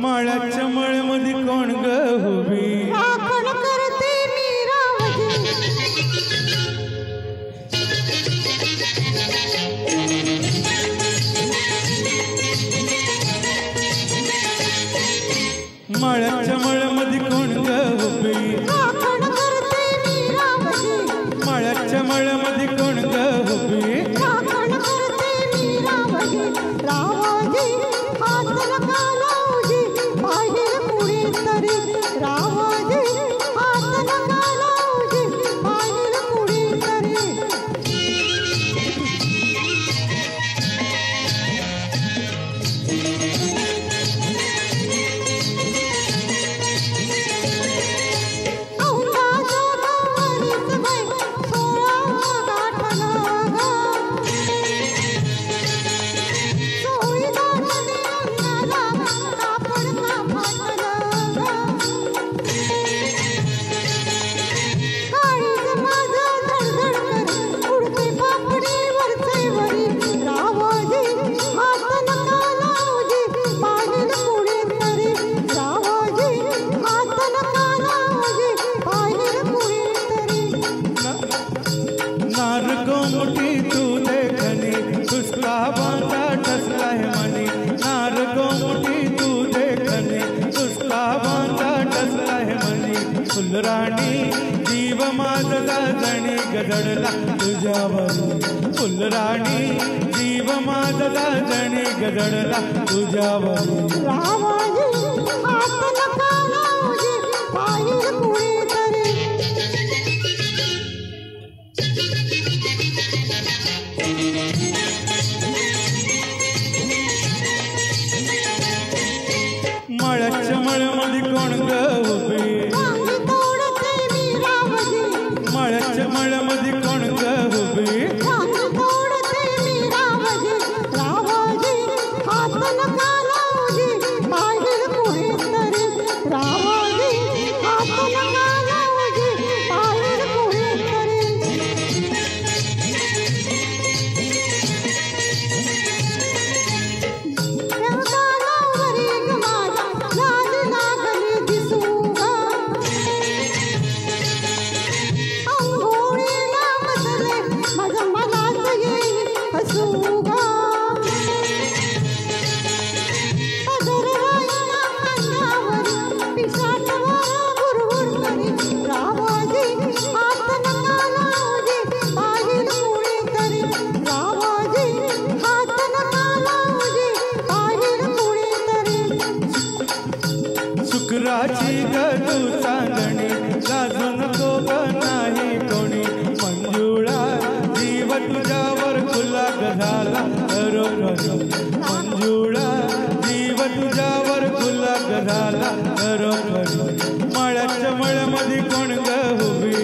माळ्याच्या मळ्यामध्ये कोण ग उभी राखण करते मी रावजी माळ्याच्या मळ्यामध्ये कोण ग उभी राखण करते मी रावजी माळ्याच्या मळ्यामध्ये कोण ग उभी राखण करते मी रावजी रावजी हात नका लावजी बाहेर कुणी तरी रावजी हात नका लावजी बाहेर कुणी तरी गोमुठी तू देखनी उसका बांधा टसला है मनी नार गोमुठी तू देखनी उसका बांधा टसला है मनी फुलराणी जीव माझा जणी गजडला तुझ्यावर फुलराणी जीव माझा जणी गजडला तुझ्यावर रावजी हात नका लावजी बाहेर कुणी तरी माळ्याच्या मळ्यामध्ये कोण ग उभी वांगी तोडते मी रावजी माळ्याच्या मळ्यामध्ये कोण ग उभी वांगी तोडते मी रावजी रावजी हात नका लावजी बाहेर कुणी तरी रावजी हात नका लावजी बाहेर कुणी तरी शुक्राची ग तू चांदणी लाजू नको ग नाही कोणी मंजुळा जीव तुझ्यावर खुला झाला खरोखर मंजुळा जीव तुझ्यावर खुला झाला खरोखर माळ्याच्या मळ्यामध्ये कोण ग उभी